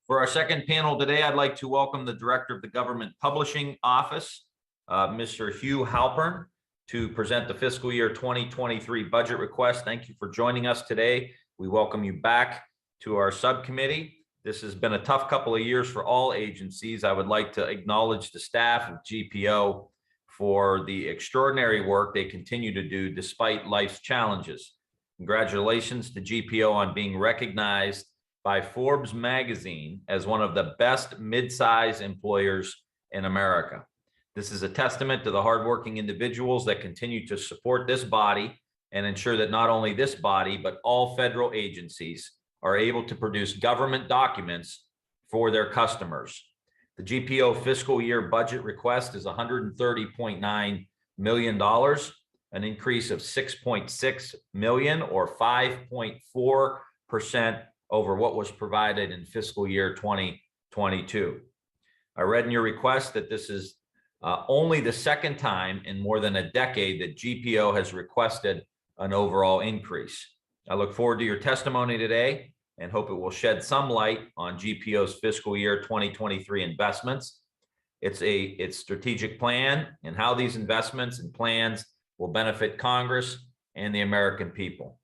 For our second panel today, I'd like to welcome the Director of the Government Publishing Office, Mr. Hugh Halpern, to present the fiscal year 2023 budget request. Thank you for joining us today. We welcome you back to our subcommittee. This has been a tough couple of years for all agencies. I would like to acknowledge the staff of GPO for the extraordinary work they continue to do despite life's challenges. Congratulations to GPO on being recognized by Forbes magazine as one of the best mid-size employers in America. This is a testament to the hardworking individuals that continue to support this body and ensure that not only this body, but all federal agencies are able to produce government documents for their customers. The GPO fiscal year budget request is $130.9 million, an increase of $6.6 million or 5.4% over what was provided in fiscal year 2022. I read in your request that this is only the second time in more than a decade that GPO has requested an overall increase. I look forward to your testimony today and hope it will shed some light on GPO's fiscal year 2023 investments, its strategic plan, and how these investments and plans will benefit Congress and the American people.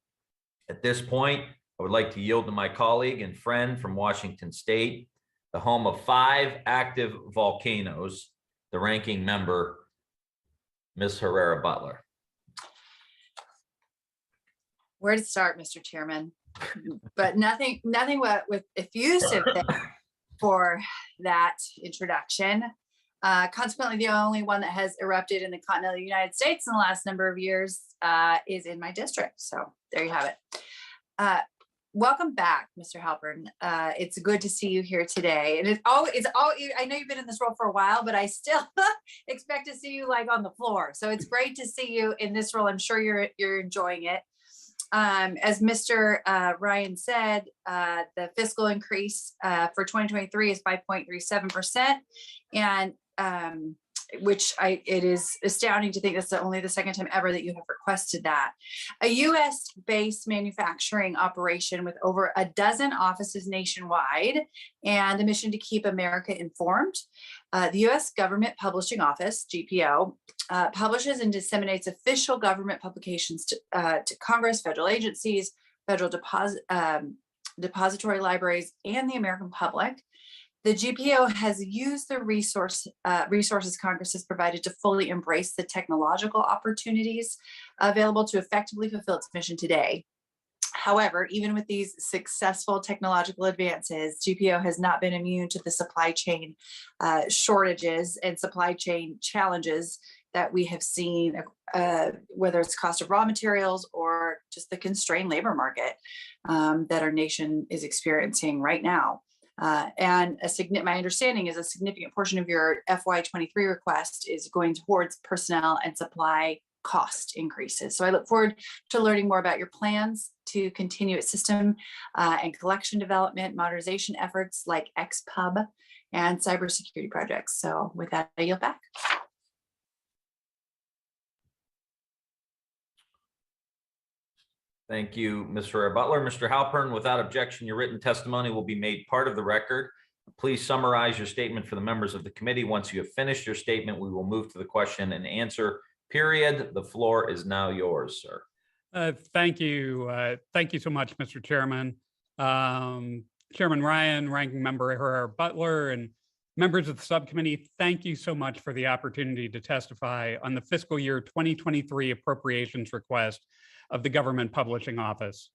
At this point, I would like to yield to my colleague and friend from Washington State, the home of 5 active volcanoes, the ranking member, Ms. Herrera Butler. Where to start, Mr. Chairman? But nothing with effusive for that introduction. Consequently, the only one that has erupted in the continental United States in the last number of years is in my district. So there you have it. Welcome back, Mr. Halpern. It's good to see you here today. And I know you've been in this role for a while, but I still expect to see you like on the floor. So it's great to see you in this role. I'm sure you're enjoying it. As Mr. Ryan said, the fiscal increase for 2023 is 5.37%, and it is astounding to think that's only the second time ever that you have requested that. A U.S.-based manufacturing operation with over a dozen offices nationwide and the mission to keep America informed. The U.S. Government Publishing Office, GPO, publishes and disseminates official government publications to Congress, federal agencies, federal depository libraries, and the American public. The GPO has used the resources Congress has provided to fully embrace the technological opportunities available to effectively fulfill its mission today. However, even with these successful technological advances, GPO has not been immune to the supply chain shortages and supply chain challenges that we have seen, whether it's cost of raw materials or just the constrained labor market that our nation is experiencing right now. And my understanding is a significant portion of your FY23 request is going towards personnel and supply cost increases. So I look forward to learning more about your plans to continue its system and collection development, modernization efforts like XPub and cybersecurity projects. So with that, I yield back. Thank you, Ms. Herrera Butler. Mr. Halpern, without objection, your written testimony will be made part of the record. Please summarize your statement for the members of the committee. Once you have finished your statement, we will move to the question and answer period. The floor is now yours, sir. Thank you. Thank you so much, Mr. Chairman. Chairman Ryan, Ranking Member Herrera Butler, and members of the subcommittee, thank you so much for the opportunity to testify on the fiscal year 2023 appropriations request of the Government Publishing Office.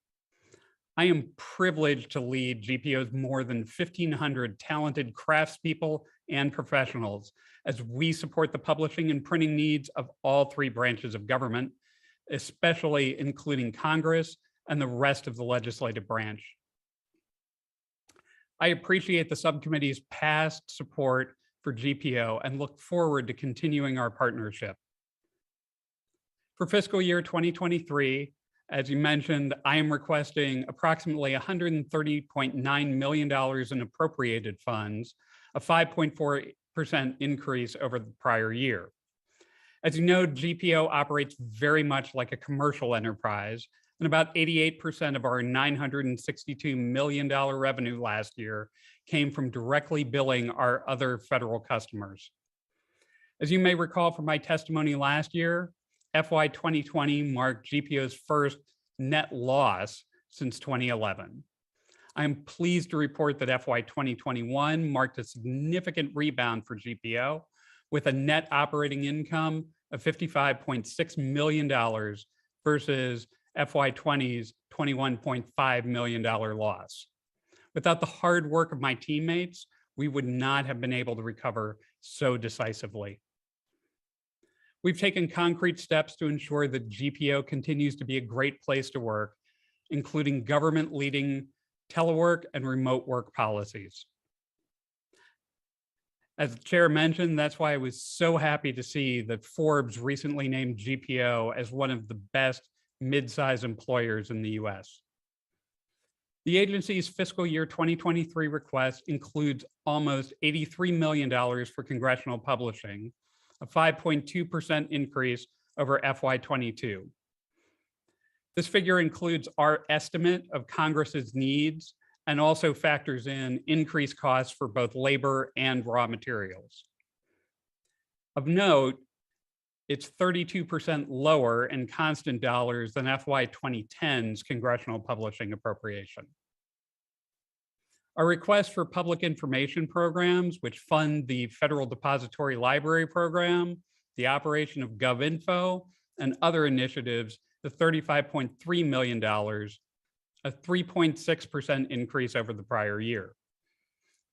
I am privileged to lead GPO's more than 1,500 talented craftspeople and professionals as we support the publishing and printing needs of all 3 branches of government, especially including Congress and the rest of the legislative branch. I appreciate the subcommittee's past support for GPO and look forward to continuing our partnership. For fiscal year 2023, as you mentioned, I am requesting approximately $130.9 million in appropriated funds, a 5.4% increase over the prior year. As you know, GPO operates very much like a commercial enterprise, and about 88% of our $962 million revenue last year came from directly billing our other federal customers. As you may recall from my testimony last year, FY 2020 marked GPO's first net loss since 2011. I am pleased to report that FY 2021 marked a significant rebound for GPO with a net operating income of $55.6 million versus FY 20's $21.5 million loss. Without the hard work of my teammates, we would not have been able to recover so decisively. We've taken concrete steps to ensure that GPO continues to be a great place to work, including government-leading telework and remote work policies. As the chair mentioned, that's why I was so happy to see that Forbes recently named GPO as one of the best mid-size employers in the US. The agency's fiscal year 2023 request includes almost $83 million for congressional publishing, a 5.2% increase over FY 22. This figure includes our estimate of Congress's needs and also factors in increased costs for both labor and raw materials. Of note, it's 32% lower in constant dollars than FY 2010's congressional publishing appropriation. Our request for public information programs, which fund the Federal Depository Library Program, the operation of GovInfo, and other initiatives, the $35.3 million, a 3.6% increase over the prior year.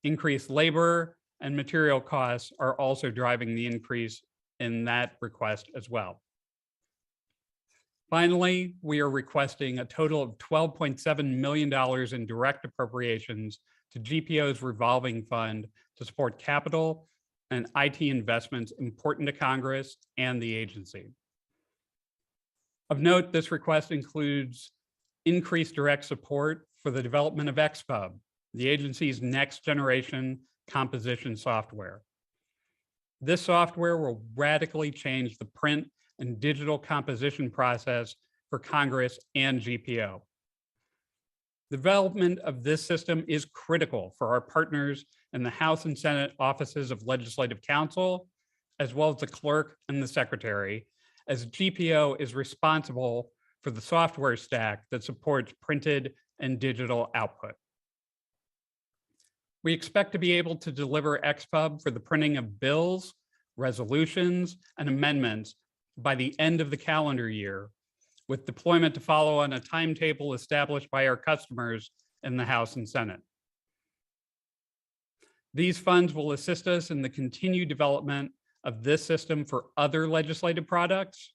Increased labor and material costs are also driving the increase in that request as well. Finally, we are requesting a total of $12.7 million in direct appropriations to GPO's revolving fund to support capital and IT investments important to Congress and the agency. Of note, this request includes increased direct support for the development of XPub, the agency's next generation composition software. This software will radically change the print and digital composition process for Congress and GPO. The development of this system is critical for our partners in the House and Senate offices of Legislative Counsel, as well as the clerk and the secretary, as GPO is responsible for the software stack that supports printed and digital output. We expect to be able to deliver XPub for the printing of bills, resolutions, and amendments by the end of the calendar year, with deployment to follow on a timetable established by our customers in the House and Senate. These funds will assist us in the continued development of this system for other legislative products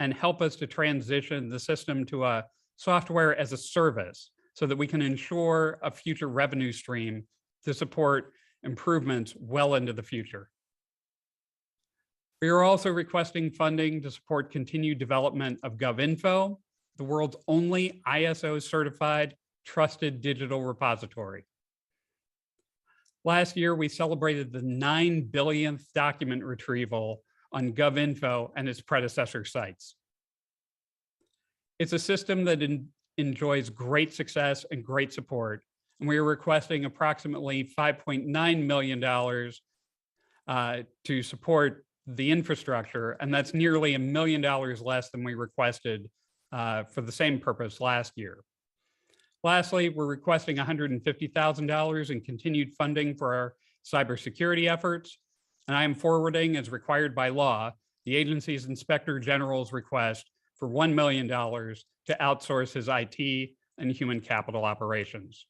and help us to transition the system to a software as a service so that we can ensure a future revenue stream to support improvements well into the future. We are also requesting funding to support continued development of GovInfo, the world's only ISO certified trusted digital repository. Last year, we celebrated the 9 billionth document retrieval on GovInfo and its predecessor sites. It's a system that enjoys great success and great support, and we are requesting approximately $5.9 million to support the infrastructure, and that's nearly $1 million less than we requested for the same purpose last year. Lastly, we're requesting $150,000 in continued funding for our cybersecurity efforts, and I am forwarding, as required by law, the agency's Inspector General's request for $1 million to outsource his IT and human capital operations.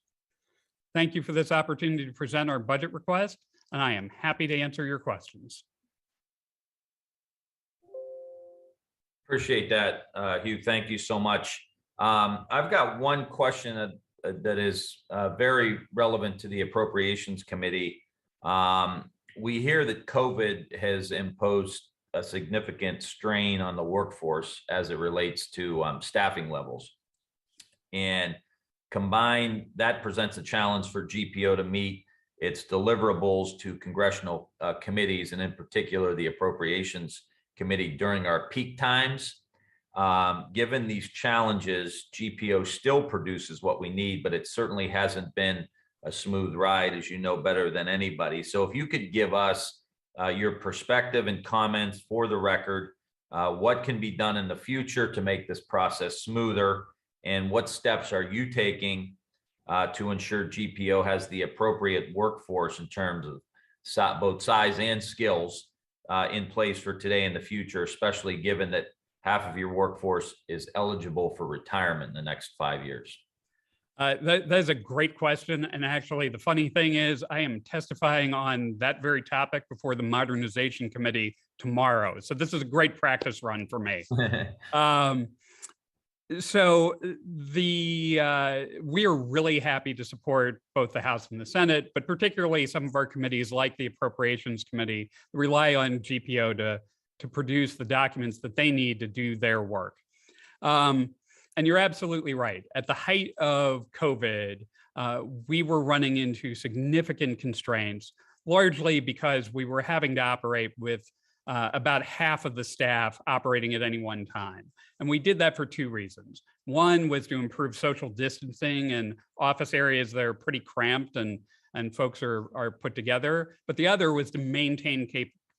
Thank you for this opportunity to present our budget request, and I am happy to answer your questions. Appreciate that, Hugh. Thank you so much. I've got one question that is very relevant to the Appropriations Committee. We hear that COVID has imposed a significant strain on the workforce as it relates to staffing levels. And combined, that presents a challenge for GPO to meet its deliverables to congressional committees, and in particular, the Appropriations Committee during our peak times. Given these challenges, GPO still produces what we need, but it certainly hasn't been a smooth ride, as you know better than anybody. So if you could give us your perspective and comments for the record, what can be done in the future to make this process smoother, and what steps are you taking to ensure GPO has the appropriate workforce in terms of both size and skills in place for today and the future, especially given that half of your workforce is eligible for retirement in the next 5 years? That is a great question. And actually, the funny thing is, I am testifying on that very topic before the Modernization Committee tomorrow. So this is a great practice run for me. We are really happy to support both the House and the Senate, but particularly some of our committees like the Appropriations Committee rely on GPO to produce the documents that they need to do their work. And you're absolutely right. At the height of COVID, we were running into significant constraints, largely because we were having to operate with about half of the staff operating at any one time. And we did that for two reasons. One was to improve social distancing in office areas that are pretty cramped and folks are put together. But the other was to maintain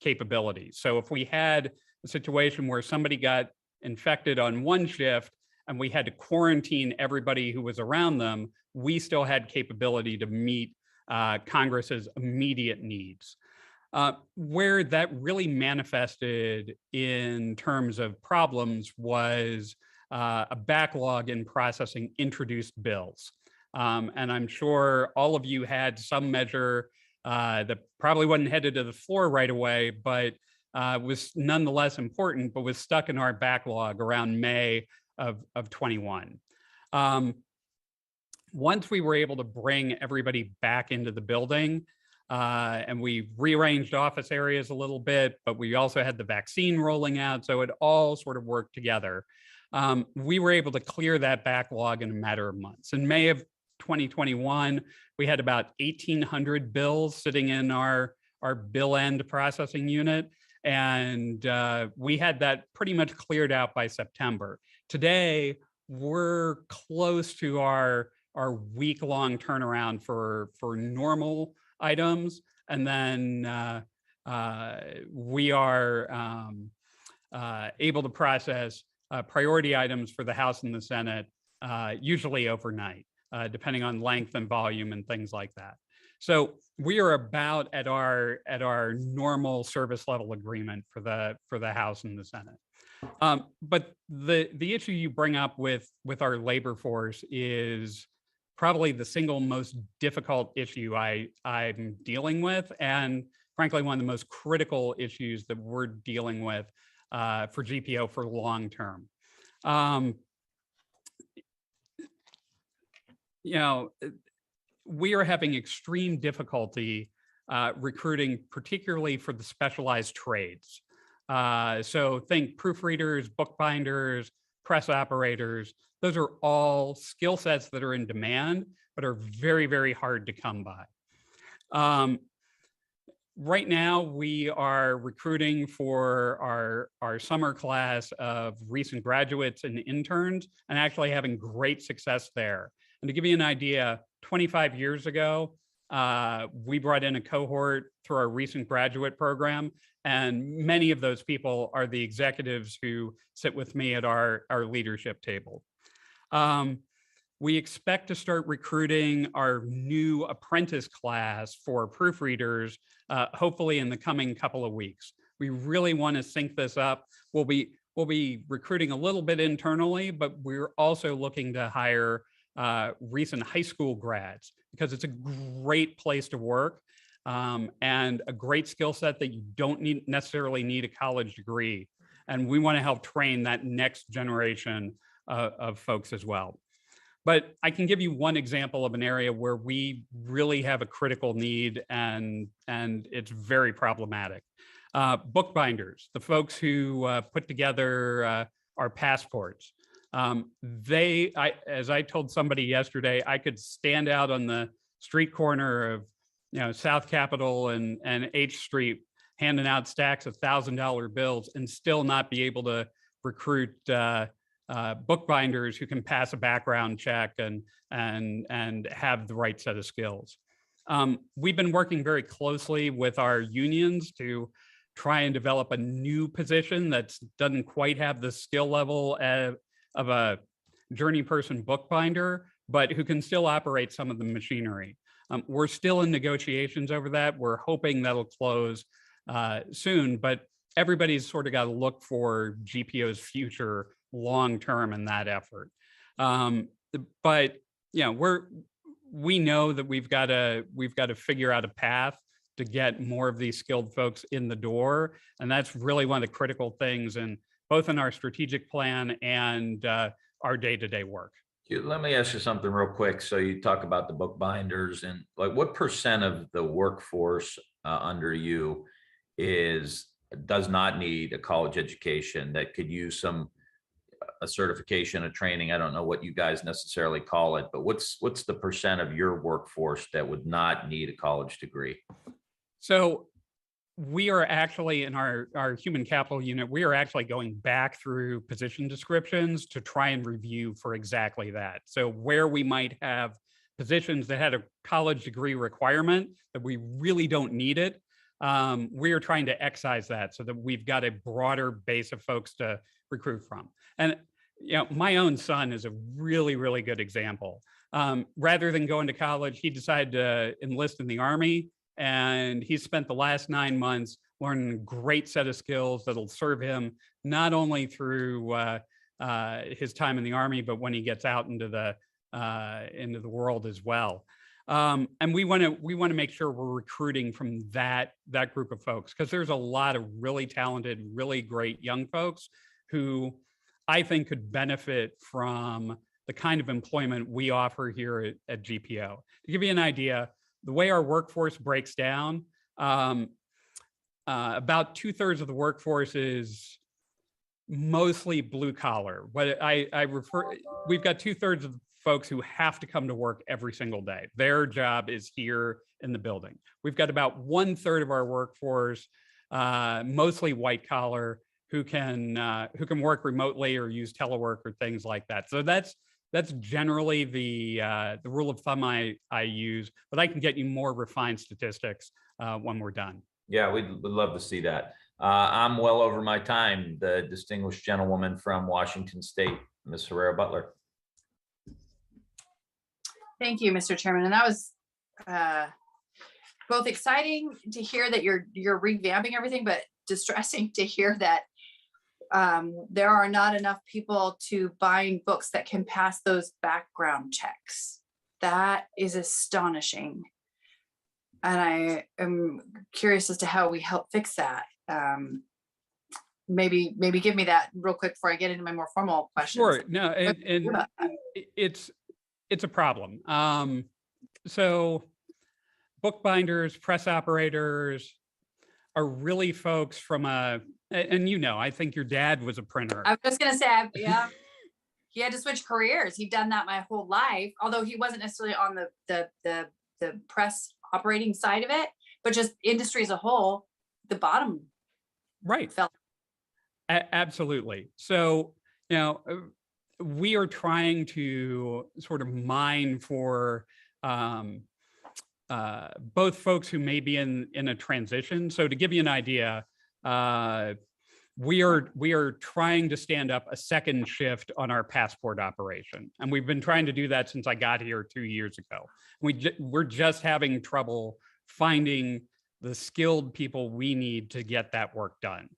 capabilities. So if we had a situation where somebody got infected on one shift and we had to quarantine everybody who was around them, we still had capability to meet Congress's immediate needs. Where that really manifested in terms of problems was a backlog in processing introduced bills. And I'm sure all of you had some measure that probably wasn't headed to the floor right away, but was nonetheless important, but was stuck in our backlog around May of 21. Once we were able to bring everybody back into the building, and we rearranged office areas a little bit, but we also had the vaccine rolling out, so it all sort of worked together. We were able to clear that backlog in a matter of months. In May of 2021, we had about 1,800 bills sitting in our bill end processing unit, and we had that pretty much cleared out by September. Today, we're close to our week-long turnaround for normal items, and then we are able to process priority items for the House and the Senate, usually overnight, depending on length and volume and things like that. So we are about at our normal service level agreement for the House and the Senate. But the issue you bring up with our labor force is probably the single most difficult issue I'm dealing with, and frankly, one of the most critical issues that we're dealing with for GPO for long term. We are having extreme difficulty recruiting, particularly for the specialized trades. So think proofreaders, bookbinders, press operators. Those are all skill sets that are in demand, but are very, very hard to come by. Right now, we are recruiting for our summer class of recent graduates and interns, and actually having great success there. And to give you an idea, 25 years ago, we brought in a cohort through our recent graduate program, and many of those people are the executives who sit with me at our leadership table. We expect to start recruiting our new apprentice class for proofreaders, hopefully in the coming couple of weeks. We really want to sync this up. We'll be recruiting a little bit internally, but we're also looking to hire recent high school grads, because it's a great place to work and a great skill set that you don't necessarily need a college degree. And we want to help train that next generation of folks as well. But I can give you one example of an area where we really have a critical need, and it's very problematic. Bookbinders, the folks who put together our passports. As I told somebody yesterday, I could stand out on the street corner of South Capitol and H Street handing out stacks of $1,000 bills and still not be able to recruit bookbinders who can pass a background check and have the right set of skills. We've been working very closely with our unions to try and develop a new position that doesn't quite have the skill level of a journey person bookbinder, but who can still operate some of the machinery. We're still in negotiations over that. We're hoping that'll close soon, but everybody's sort of got to look for GPO's future long-term in that effort. But we know that we've got to figure out a path to get more of these skilled folks in the door. And that's really one of the critical things in both in our strategic plan and our day-to-day work. Let me ask you something real quick. So you talk about the bookbinders, and like what percent of the workforce under you does not need a college education that could use a certification, a training? I don't know what you guys necessarily call it, but what's the percent of your workforce that would not need a college degree? So we are actually in our human capital unit, we are actually going back through position descriptions to try and review for exactly that. So where we might have positions that had a college degree requirement that we really don't need it, we are trying to excise that so that we've got a broader base of folks to recruit from. And my own son is a really, really good example. Rather than going to college, he decided to enlist in the Army. And he spent the last 9 months learning a great set of skills that'll serve him not only through his time in the Army, but when he gets out into the world as well. And we want to make sure we're recruiting from that group of folks, because there's a lot of really talented, really great young folks who I think could benefit from the kind of employment we offer here at GPO. To give you an idea, the way our workforce breaks down, about 2/3 of the workforce is mostly blue collar. What we've got 2/3 of the folks who have to come to work every single day. Their job is here in the building. We've got about 1/3 of our workforce, mostly white collar, who can work remotely or use telework or things like that. So that's generally the rule of thumb I use, but I can get you more refined statistics when we're done. Yeah, we'd love to see that. I'm well over my time. The distinguished gentlewoman from Washington State, Ms. Herrera Butler. Thank you, Mr. Chairman. And that was both exciting to hear that you're revamping everything, but distressing to hear that there are not enough people to bind books that can pass those background checks. That is astonishing. And I am curious as to how we help fix that. Maybe give me that real quick before I get into my more formal questions. Sure. No, and it's a problem. So bookbinders, press operators are really folks from and I think your dad was a printer. I was just gonna say, yeah, he had to switch careers. He'd done that my whole life, although he wasn't necessarily on the press operating side of it, but just industry as a whole, the bottom right fell. Absolutely. So we are trying to sort of mine for both folks who may be in a transition. So to give you an idea, we are trying to stand up a second shift on our passport operation. And we've been trying to do that since I got here 2 years ago. We're just having trouble finding the skilled people we need to get that work done.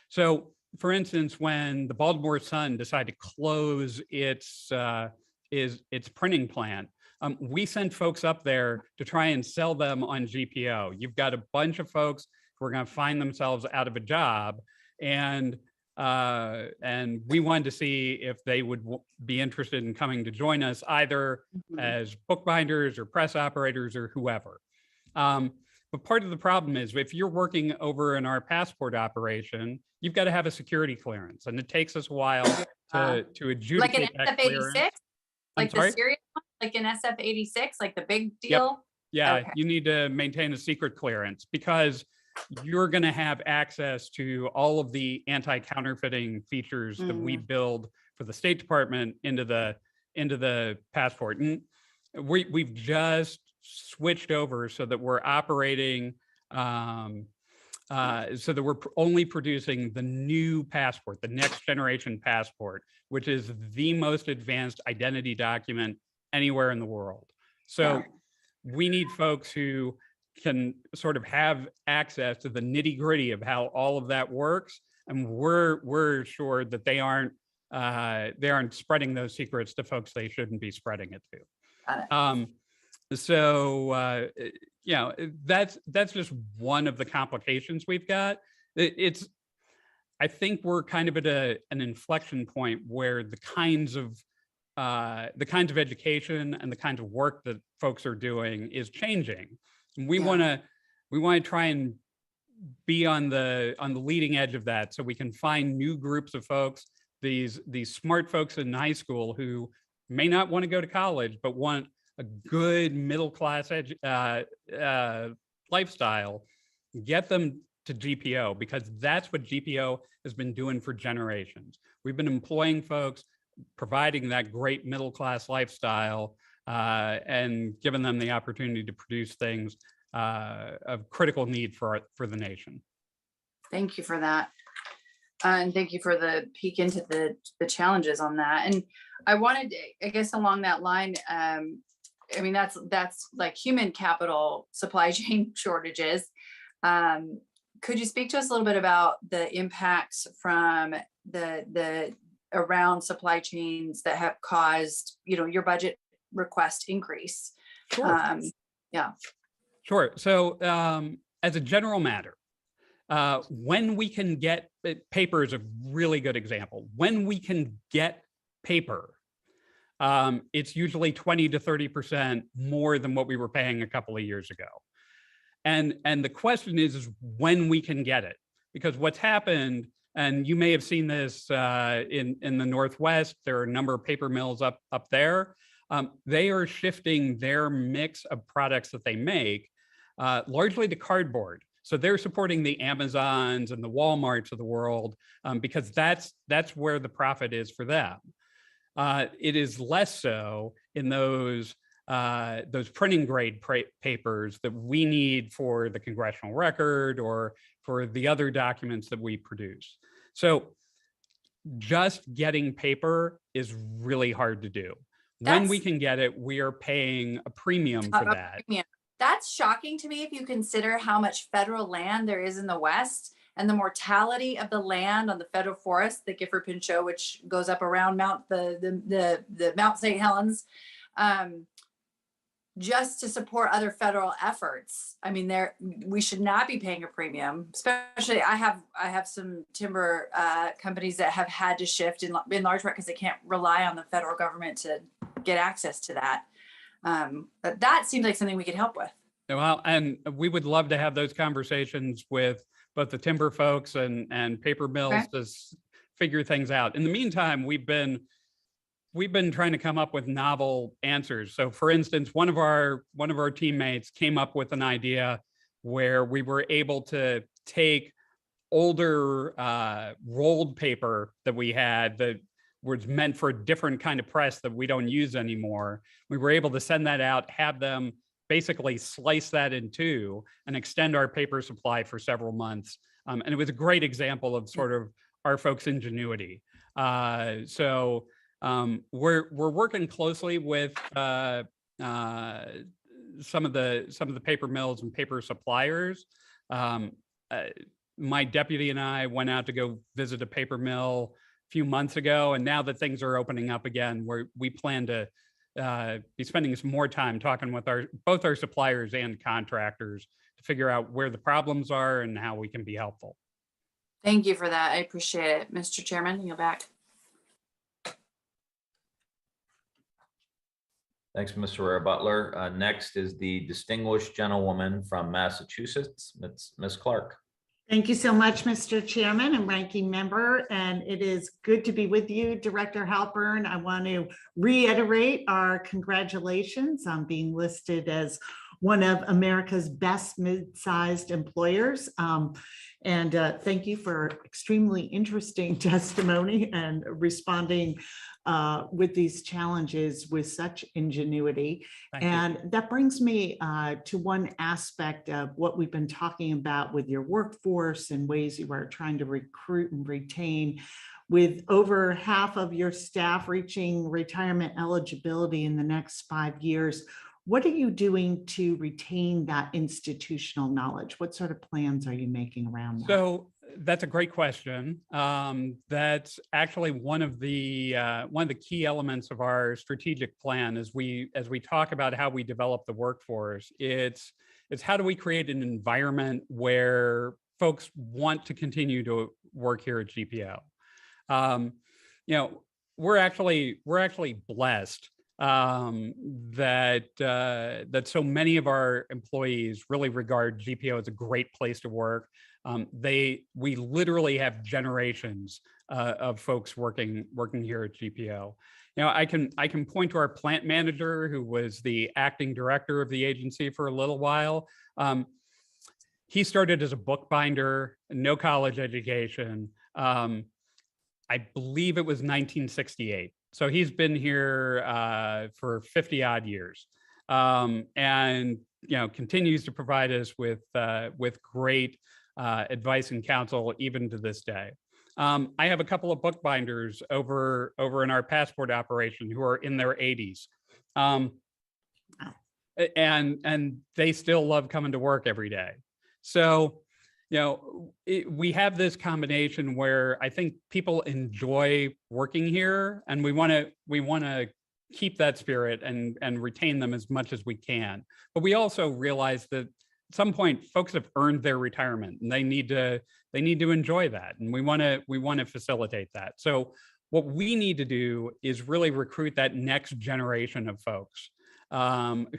So for instance, when the Baltimore Sun decided to close its printing plant, we sent folks up there to try and sell them on GPO. You've got a bunch of folks who are going to find themselves out of a job, and we wanted to see if they would be interested in coming to join us, either as bookbinders or press operators or whoever. But part of the problem is if you're working over in our passport operation, you've got to have a security clearance, and it takes us a while to adjudicate like an that SF-86, clearance. like the serious one, like an SF-86, like the big deal. Yeah, Okay. You need to maintain a secret clearance because you're going to have access to all of the anti-counterfeiting features that we build for the State Department into the passport. And we've just switched over so that we're operating, so that we're only producing the new passport, the next generation passport, which is the most advanced identity document anywhere in the world. So we need folks who can sort of have access to the nitty gritty of how all of that works. And we're assured that they aren't spreading those secrets to folks they shouldn't be spreading it to. Got it. So, you know, that's just one of the complications we've got. I think we're kind of at an inflection point where the kinds of education and the kinds of work that folks are doing is changing. And we want to try and be on the leading edge of that, so we can find new groups of folks, these smart folks in high school who may not want to go to college but want a good middle class lifestyle. Get them to GPO, because that's what GPO has been doing for generations. We've been employing folks, providing that great middle class lifestyle, and giving them the opportunity to produce things of critical need for the nation. Thank you for that. And thank you for the peek into the challenges on that. And I wanted, I guess along that line, I mean, that's like human capital supply chain shortages. Could you speak to us a little bit about the impacts from the around supply chains that have caused, you know, your budget request increase? Sure. Yeah. Sure. So as a general matter, when we can get paper is a really good example. When we can get paper, it's usually 20 to 30% more than what we were paying a couple of years ago. And the question is when we can get it, because what's happened, and you may have seen this in the Northwest, there are a number of paper mills up there. They are shifting their mix of products that they make largely to cardboard. So they're supporting the Amazons and the Walmarts of the world because that's where the profit is for them. It is less so in those printing grade papers that we need for the congressional record or for the other documents that we produce. So just getting paper is really hard to do. When we can get it, we are paying a premium for that. That's shocking to me if you consider how much federal land there is in the West and the mortality of the land on the federal forest, the Gifford Pinchot, which goes up around Mount St. Helens, just to support other federal efforts. I mean, we should not be paying a premium. Especially, I have some timber companies that have had to shift in large part because they can't rely on the federal government to get access to that. But that seems like something we could help with. Well, and we would love to have those conversations with both the timber folks and paper mills to figure things out. In the meantime, we've been trying to come up with novel answers. So for instance, one of our teammates came up with an idea where we were able to take older rolled paper that we had that was meant for a different kind of press that we don't use anymore. We were able to send that out, have them basically slice that in two and extend our paper supply for several months. And it was a great example of sort of our folks' ingenuity. So we're working closely with some of the paper mills and paper suppliers. My deputy and I went out to go visit a paper mill a few months ago, and now that things are opening up again, we plan to be spending some more time talking with both our suppliers and contractors to figure out where the problems are and how we can be helpful. Thank you for that. I appreciate it. Mr. Chairman, you're back. Thanks, Ms. Herrera Butler. Next is the distinguished gentlewoman from Massachusetts, Ms. Clark. Thank you so much, Mr. Chairman and Ranking Member, and it is good to be with you, Director Halpern. I want to reiterate our congratulations on being listed as one of America's best mid-sized employers. And thank you for extremely interesting testimony and responding with these challenges with such ingenuity. Thank you. And that brings me to one aspect of what we've been talking about with your workforce and ways you are trying to recruit and retain. With over half of your staff reaching retirement eligibility in the next 5 years, what are you doing to retain that institutional knowledge? What sort of plans are you making around that? So that's a great question. That's actually one of the key elements of our strategic plan as we talk about how we develop the workforce. It's how do we create an environment where folks want to continue to work here at GPO. We're actually blessed that so many of our employees really regard GPO as a great place to work. We literally have generations of folks working here at GPO. I can point to our plant manager, who was the acting director of the agency for a little while. He started as a bookbinder, no college education. I believe it was 1968. So he's been here for 50 odd years, and continues to provide us with great advice and counsel even to this day. I have a couple of bookbinders over in our passport operation who are in their 80s, and they still love coming to work every day. So we have this combination where I think people enjoy working here, and we want to keep that spirit and retain them as much as we can. But we also realize that at some point folks have earned their retirement and they need to enjoy that, and we want to facilitate that. So what we need to do is really recruit that next generation of folks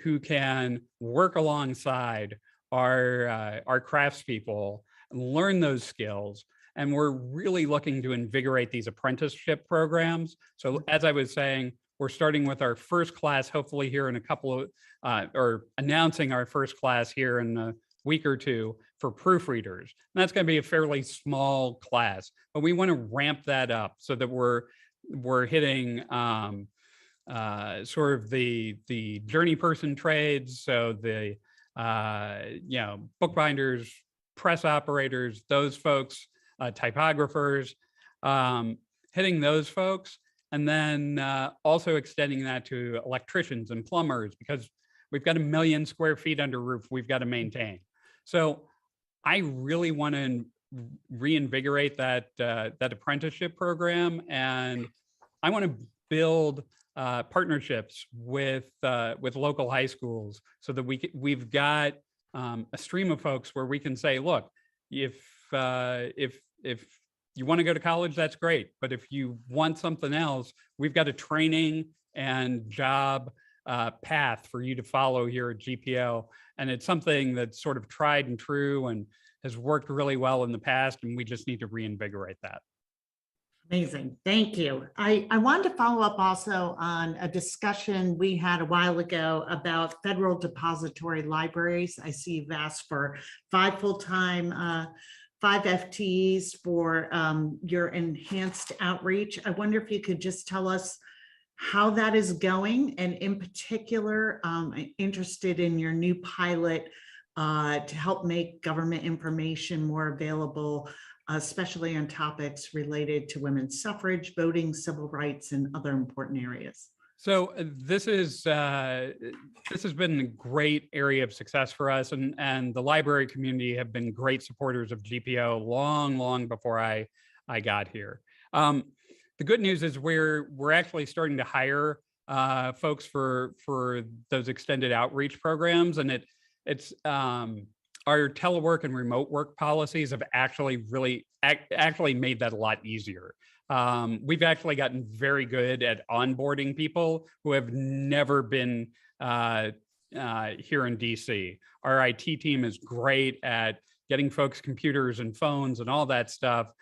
who can work alongside our craftspeople, learn those skills. And we're really looking to invigorate these apprenticeship programs. So as I was saying, we're starting with our first class, hopefully here in a couple of, or announcing our first class here in a week or two for proofreaders. And that's going to be a fairly small class, but we want to ramp that up so that we're hitting sort of the journey person trades. So the bookbinders, press operators, those folks, typographers, hitting those folks, and then also extending that to electricians and plumbers, because we've got 1 million square feet under roof we've got to maintain. So I really want to reinvigorate that apprenticeship program, and I want to build partnerships with local high schools so that we've got a stream of folks where we can say, look, if you want to go to college, that's great. But if you want something else, we've got a training and job path for you to follow here at GPO. And it's something that's sort of tried and true and has worked really well in the past. And we just need to reinvigorate that. Amazing. Thank you. I wanted to follow up also on a discussion we had a while ago about federal depository libraries. I see you've asked for 5 full-time, 5 FTEs for your enhanced outreach. I wonder if you could just tell us how that is going. And in particular, I'm interested in your new pilot to help make government information more available, especially on topics related to women's suffrage, voting, civil rights, and other important areas. So this has been a great area of success for us, and the library community have been great supporters of GPO long before I got here. The good news is we're actually starting to hire folks for those extended outreach programs, and it's our telework and remote work policies have actually made that a lot easier. We've actually gotten very good at onboarding people who have never been here in DC. Our IT team is great at getting folks computers and phones and all that stuff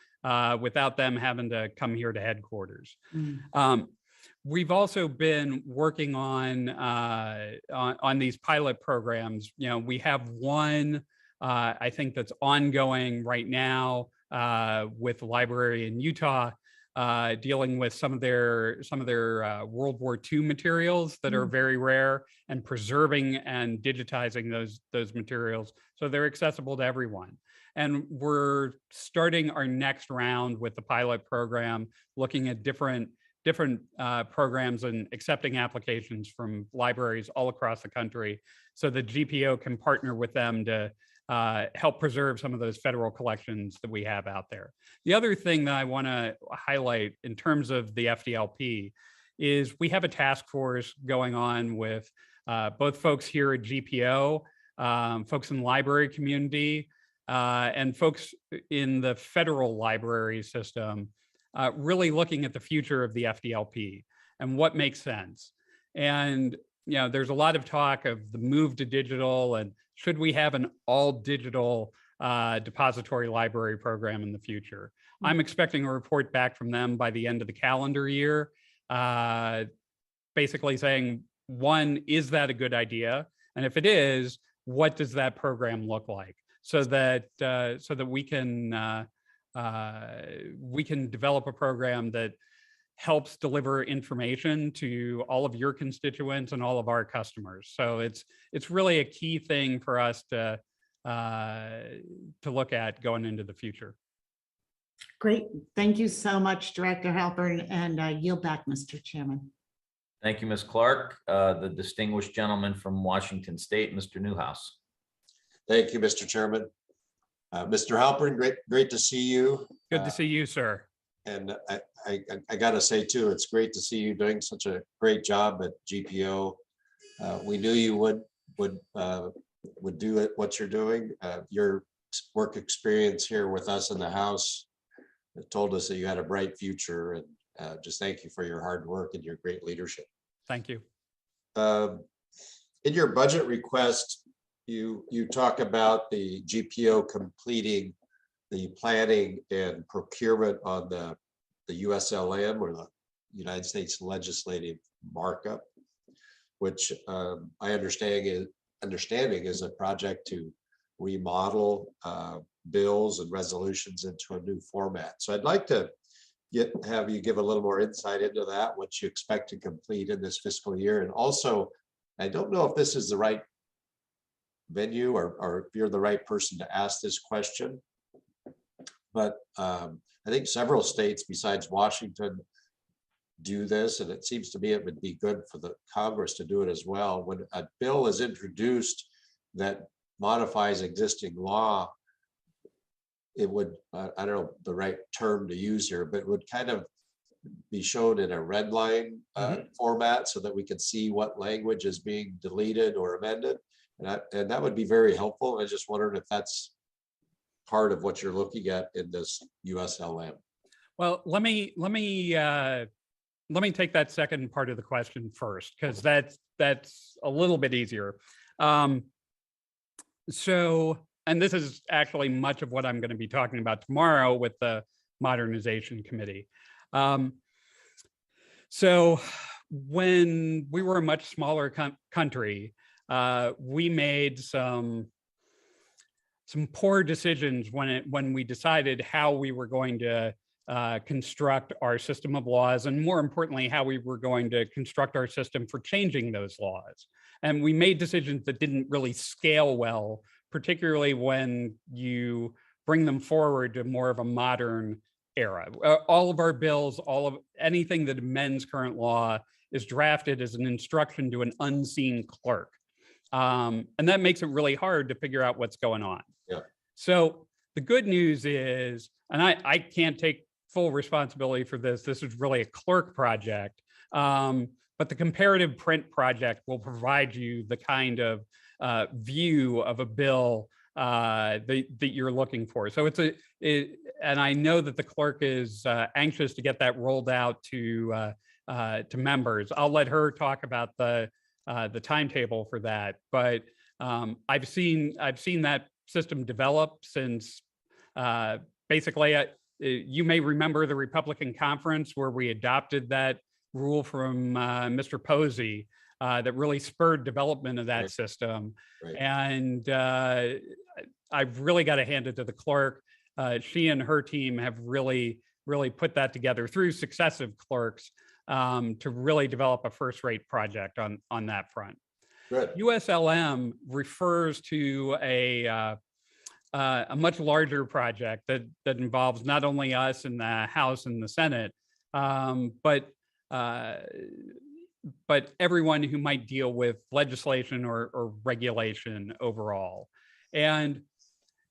without them having to come here to headquarters. we've also been working on these pilot programs. You know, we have one I think that's ongoing right now with the library in Utah, dealing with some of their World War II materials that are very rare, and preserving and digitizing those materials so they're accessible to everyone. And we're starting our next round with the pilot program, looking at different programs and accepting applications from libraries all across the country, so the GPO can partner with them to help preserve some of those federal collections that we have out there. The other thing that I want to highlight in terms of the FDLP is we have a task force going on with both folks here at GPO, folks in the library community, and folks in the federal library system, really looking at the future of the FDLP and what makes sense. And you know, there's a lot of talk of the move to digital, and should we have an all digital depository library program in the future? I'm expecting a report back from them by the end of the calendar year, basically saying, one, is that a good idea? And if it is, what does that program look like? So that we can develop a program that helps deliver information to all of your constituents and all of our customers. So it's really a key thing for us to look at going into the future. Great. Thank you so much, Director Halpern, and I yield back, Mr. Chairman. Thank you, Ms. Clark. The distinguished gentleman from Washington State, Mr. Newhouse. Thank you, Mr. Chairman. Mr. Halpern, great to see you. Good to see you, sir. And I got to say too, it's great to see you doing such a great job at GPO. We knew you would do it, what you're doing. Your work experience here with us in the House told us that you had a bright future, and just thank you for your hard work and your great leadership. Thank you. In your budget request, you talk about the GPO completing the planning and procurement on the USLM, or the United States Legislative Markup, which I understanding is a project to remodel bills and resolutions into a new format. So I'd like to have you give a little more insight into that, what you expect to complete in this fiscal year. And also, I don't know if this is the right venue or if you're the right person to ask this question, but I think several states besides Washington do this, and it seems to me it would be good for the Congress to do it as well. When a bill is introduced that modifies existing law, it would, I don't know the right term to use here, but it would kind of be shown in a red line format so that we can see what language is being deleted or amended. And that would be very helpful. I just wondered if that's part of what you're looking at in this USLM. Well, let me take that second part of the question first, because that's a little bit easier. And this is actually much of what I'm going to be talking about tomorrow with the Modernization Committee. So when we were a much smaller country, we made some poor decisions when we decided how we were going to construct our system of laws, and more importantly, how we were going to construct our system for changing those laws. And we made decisions that didn't really scale well, particularly when you bring them forward to more of a modern era. All of our bills, anything that amends current law is drafted as an instruction to an unseen clerk. And that makes it really hard to figure out what's going on. Yeah. So the good news is, and I can't take full responsibility for this, this is really a clerk project, but the comparative print project will provide you the kind of view of a bill that you're looking for. So and I know that the clerk is anxious to get that rolled out to members. I'll let her talk about the timetable for that, but I've seen that system develop since basically you may remember the Republican conference where we adopted that rule from Mr. Posey that really spurred development of that Right. system. Right. And I've really got to hand it to the clerk. She and her team have really put that together through successive clerks to really develop a first-rate project on that front. Good. USLM refers to a much larger project that involves not only us in the House and the Senate, but everyone who might deal with legislation or regulation overall. And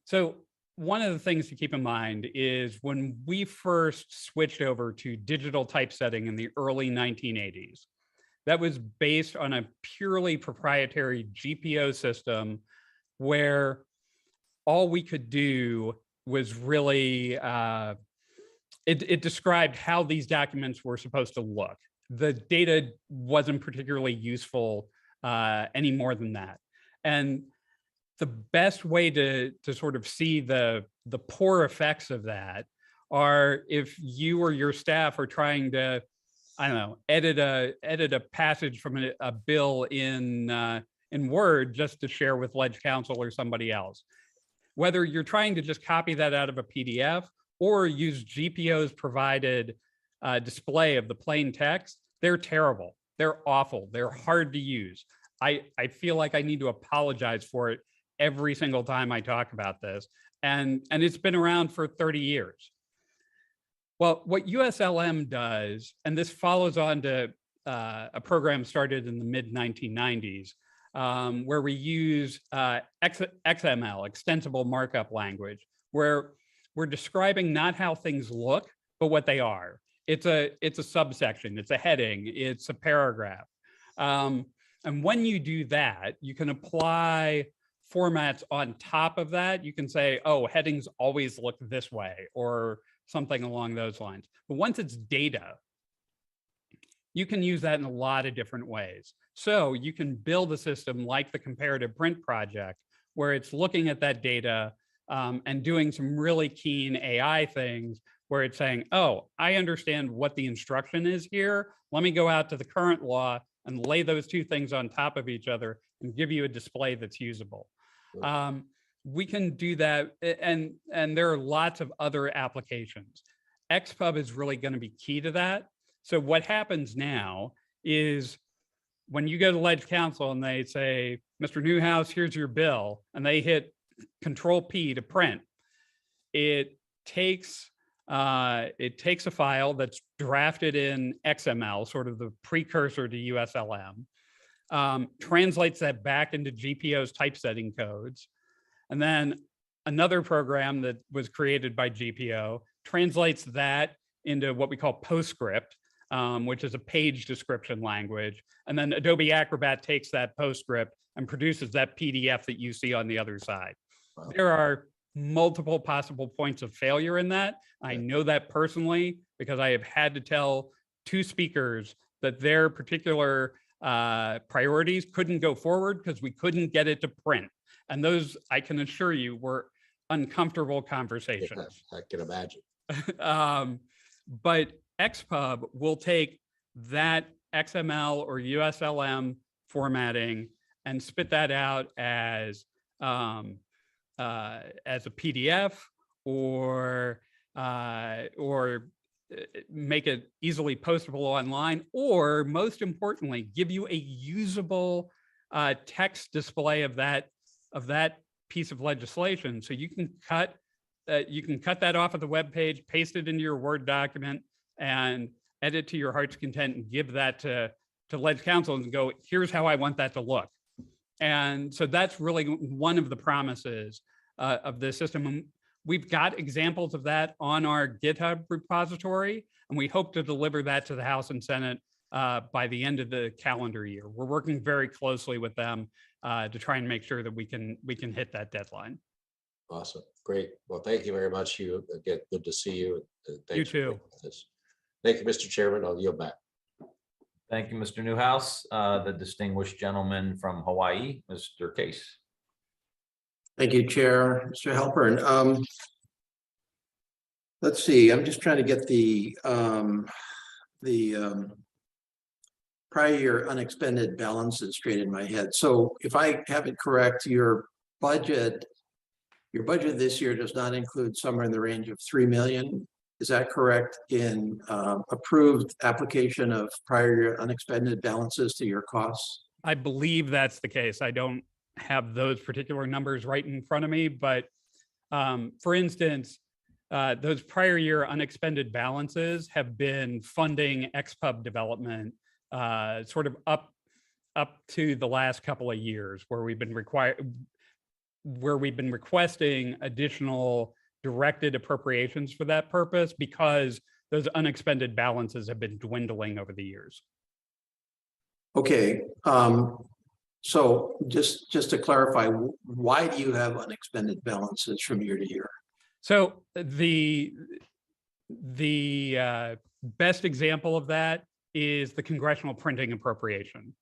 so one of the things to keep in mind is when we first switched over to digital typesetting in the early 1980s, that was based on a purely proprietary GPO system where all we could do was really, it described how these documents were supposed to look. The data wasn't particularly useful any more than that. And the best way to sort of see the poor effects of that are if you or your staff are trying to, I don't know, edit a passage from a bill in Word just to share with Ledge Counsel or somebody else. Whether you're trying to just copy that out of a PDF or use GPO's provided display of the plain text, they're terrible. They're awful. They're hard to use. I feel like I need to apologize for it every single time I talk about this. And it's been around for 30 years. Well, what USLM does, and this follows on to a program started in the mid-1990s, where we use XML, extensible markup language, where we're describing not how things look, but what they are. It's a subsection, it's a heading, it's a paragraph. And when you do that, you can apply formats on top of that. You can say, oh, headings always look this way, or something along those lines. But once it's data, you can use that in a lot of different ways. So you can build a system like the comparative print project, where it's looking at that data and doing some really keen AI things, where it's saying, oh, I understand what the instruction is here. Let me go out to the current law and lay those two things on top of each other and give you a display that's usable. We can do that, and there are lots of other applications. XPub is really going to be key to that. So what happens now is when you go to Ledge Counsel and they say, Mr. Newhouse, here's your bill, and they hit Control P to print, it takes a file that's drafted in XML, sort of the precursor to USLM, translates that back into GPO's typesetting codes, and then another program that was created by GPO translates that into what we call PostScript, which is a page description language. And then Adobe Acrobat takes that PostScript and produces that PDF that you see on the other side. Wow. There are multiple possible points of failure in that. I know that personally because I have had to tell two speakers that their particular priorities couldn't go forward because we couldn't get it to print. And those, I can assure you, were uncomfortable conversations. I can imagine. But XPub will take that XML or USLM formatting and spit that out as a PDF or make it easily postable online, or most importantly, give you a usable text display of that piece of legislation. So you can cut that off of the web page, paste it into your Word document, and edit to your heart's content, and give that to Ledge Counsel and go, here's how I want that to look. And so that's really one of the promises of this system. And we've got examples of that on our GitHub repository, and we hope to deliver that to the House and Senate by the end of the calendar year. We're working very closely with them to try and make sure that we can hit that deadline. Awesome. Great. Well, thank you very much. You again, good to see you. You too. Thank you, Mr. Chairman. I'll yield back. Thank you, Mr. Newhouse. The distinguished gentleman from Hawaii, Mr. Case. Thank you, Chair. Mr. Halpern. Let's see, I'm just trying to get the prior year unexpended balances straight in my head. So if I have it correct, your budget this year does not include somewhere in the range of 3 million. Is that correct in approved application of prior year unexpended balances to your costs? I believe that's the case. I don't have those particular numbers right in front of me, but for instance, those prior year unexpended balances have been funding XPub development sort of up to the last couple of years, where we've been requesting additional directed appropriations for that purpose, because those unexpended balances have been dwindling over the years. Okay, so just to clarify, why do you have unexpended balances from year to year? So the best example of that is the congressional printing appropriation.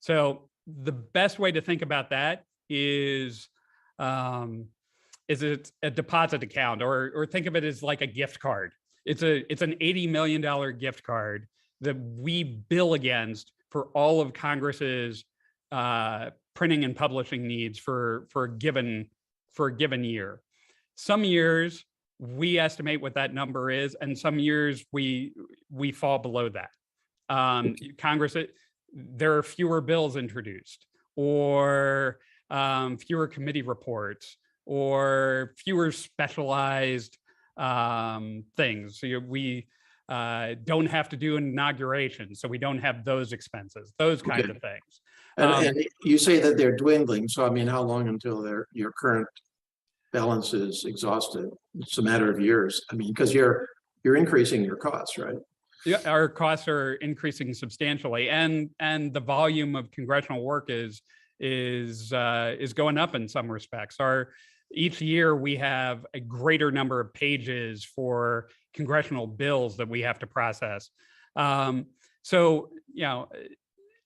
So the best way to think about that is it's a deposit account, or think of it as like a gift card. It's an $80 million gift card that we bill against for all of Congress's printing and publishing needs for a given year. Some years we estimate what that number is, and some years we fall below that. Congress, there are fewer bills introduced, or fewer committee reports, or fewer specialized things. So we don't have to do an inauguration, so we don't have those expenses, those kinds of things. And you say that they're dwindling. So I mean, how long until your current balance is exhausted? It's a matter of years. I mean, because you're increasing your costs, right? Yeah, our costs are increasing substantially, and the volume of congressional work is going up in some respects. Each year we have a greater number of pages for congressional bills that we have to process. So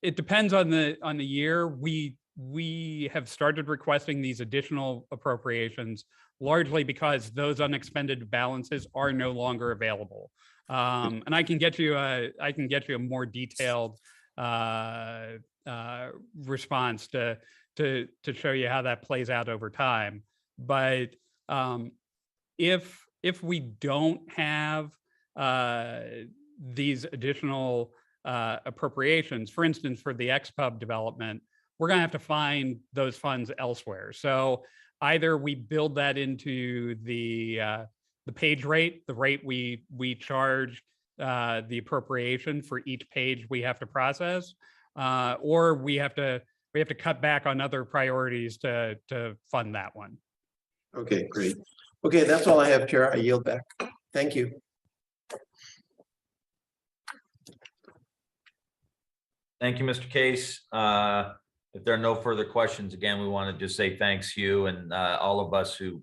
it depends on the year. We have started requesting these additional appropriations largely because those unexpended balances are no longer available. And I can get you a more detailed response to show you how that plays out over time. But if we don't have these additional appropriations, for instance, for the XPub development, we're going to have to find those funds elsewhere. So either we build that into the page rate, the rate we charge the appropriation for each page we have to process, or we have to cut back on other priorities to fund that one. Okay, great. Okay, that's all I have, Chair. I yield back. Thank you. Thank you, Mr. Case. If there are no further questions, again, we want to just say thanks to you, and all of us who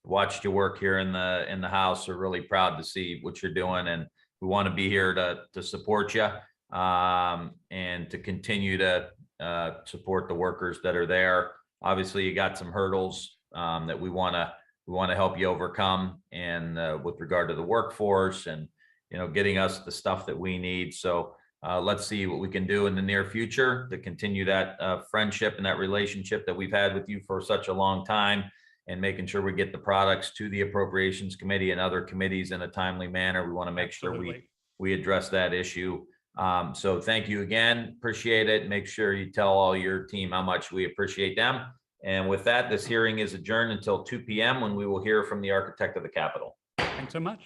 watched your work here in the House are really proud to see what you're doing, and we want to be here to support you and to continue to support the workers that are there. Obviously, you got some hurdles that we want to help you overcome, and with regard to the workforce and getting us the stuff that we need. So let's see what we can do in the near future to continue that friendship and that relationship that we've had with you for such a long time, and making sure we get the products to the Appropriations Committee and other committees in a timely manner. We want to make sure we address that issue. So thank you again. Appreciate it. Make sure you tell all your team how much we appreciate them. And with that, this hearing is adjourned until 2 p.m. when we will hear from the Architect of the Capitol. Thanks so much.